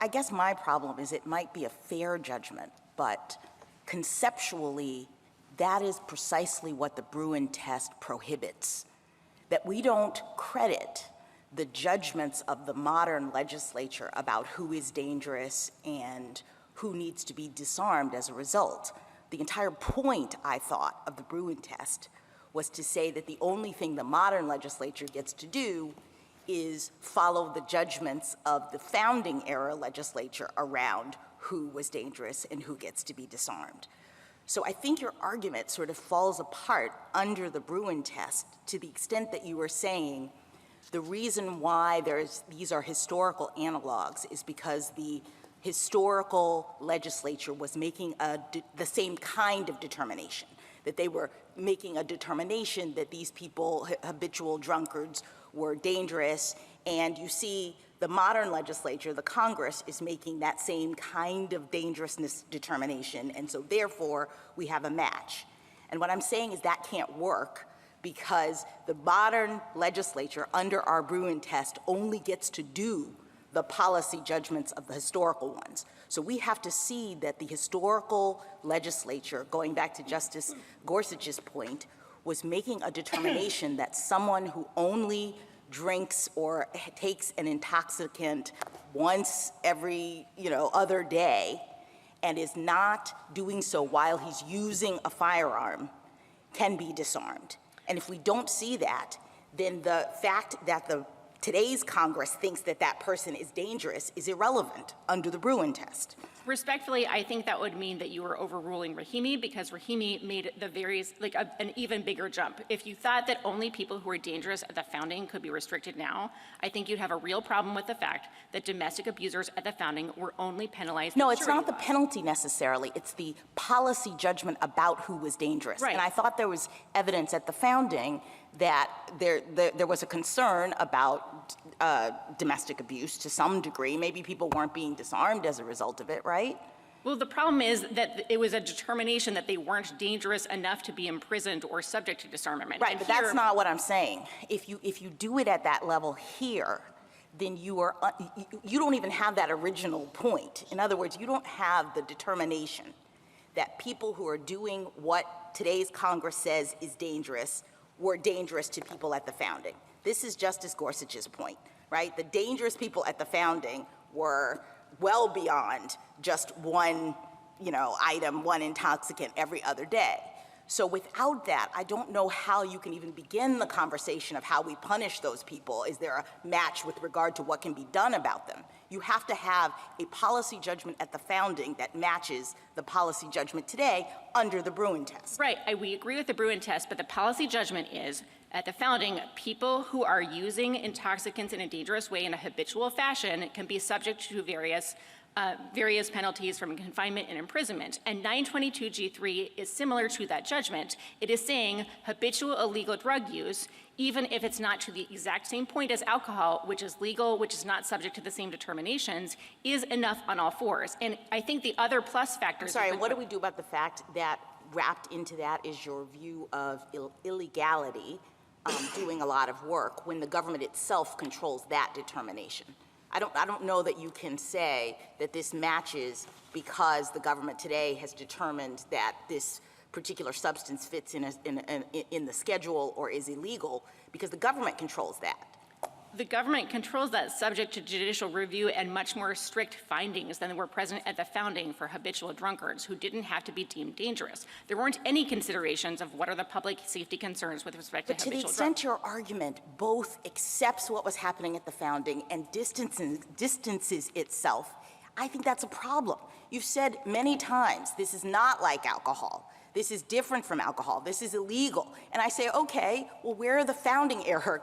I guess my problem is it might be a fair judgment, but conceptually, that is precisely what the Bruen test prohibits, that we don't credit the judgments of the modern legislature about who is dangerous and who needs to be disarmed as a result. The entire point, I thought, of the Bruen test was to say that the only thing the modern legislature gets to do is follow the judgments of the founding era legislature around who was dangerous and who gets to be disarmed. So I think your argument sort of falls apart under the Bruen test to the extent that you were saying the reason why these are historical analogs is because the historical legislature was making the same kind of determination, that they were making a determination that these people, habitual drunkards, were dangerous, and you see the modern legislature, the Congress, is making that same kind of dangerousness determination, and so therefore we have a match. And what I'm saying is that can't work because the modern legislature under our Bruen test only gets to do the policy judgments of the historical ones. So we have to see that the historical legislature, going back to Justice Gorsuch's point, was making a determination that someone who only drinks or takes an intoxicant once every other day and is not doing so while he's using a firearm can be disarmed. And if we don't see that, then the fact that today's Congress thinks that that person is dangerous is irrelevant under the Bruen test. Respectfully, I think that would mean that you were overruling Rahimi because Rahimi made an even bigger jump. If you thought that only people who were dangerous at the founding could be restricted now, I think you'd have a real problem with the fact that domestic abusers at the founding were only penalized. No, it's not the penalty necessarily. It's the policy judgment about who was dangerous. Right. And I thought there was evidence at the founding that there was a concern about domestic abuse to some degree. Maybe people weren't being disarmed as a result of it, right? Well, the problem is that it was a determination that they weren't dangerous enough to be imprisoned or subject to disarmament. Right, but that's not what I'm saying. If you do it at that level here, then you don't even have that original point. In other words, you don't have the determination that people who are doing what today's Congress says is dangerous were dangerous to people at the founding. This is Justice Gorsuch's point, right? The dangerous people at the founding were well beyond just one, item, one intoxicant every other day. So without that, I don't know how you can even begin the conversation of how we punish those people. Is there a match with regard to what can be done about them? You have to have a policy judgment at the founding that matches the policy judgment today under the Bruen test. Right, we agree with the Bruen test, but the policy judgment is, at the founding, people who are using intoxicants in a dangerous way in a habitual fashion can be subject to various penalties from confinement and imprisonment. And 922G3 is similar to that judgment. It is saying habitual illegal drug use, even if it's not to the exact same point as alcohol, which is legal, which is not subject to the same determinations, is enough on all fours. And I think the other plus factors— I'm sorry, what do we do about the fact that wrapped into that is your view of illegality doing a lot of work when the government itself controls that determination? I don't know that you can say that this matches because the government today has determined that this particular substance fits in the schedule or is illegal, because the government controls that. The government controls that subject to judicial review and much more strict findings than were present at the founding for habitual drunkards who didn't have to be deemed dangerous. There weren't any considerations of what are the public safety concerns with respect to habitual drunkards. But to the extent your argument both accepts what was happening at the founding and distances itself, I think that's a problem. You've said many times this is not like alcohol. This is different from alcohol. This is illegal. And I say, okay, well, where are the founding era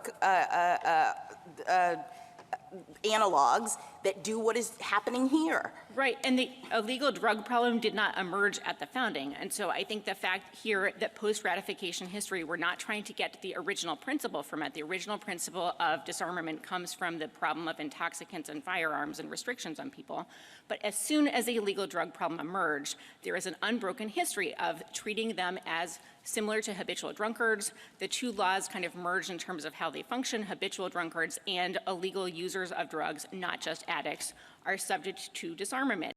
analogs that do what is happening here? Right, and the illegal drug problem did not emerge at the founding. And so I think the fact here that post-ratification history, we're not trying to get to the original principle from it. The original principle of disarmament comes from the problem of intoxicants and firearms and restrictions on people. But as soon as the illegal drug problem emerged, there is an unbroken history of treating them as similar to habitual drunkards. The two laws kind of merge in terms of how they function. Habitual drunkards and illegal users of drugs, not just addicts, are subject to disarmament.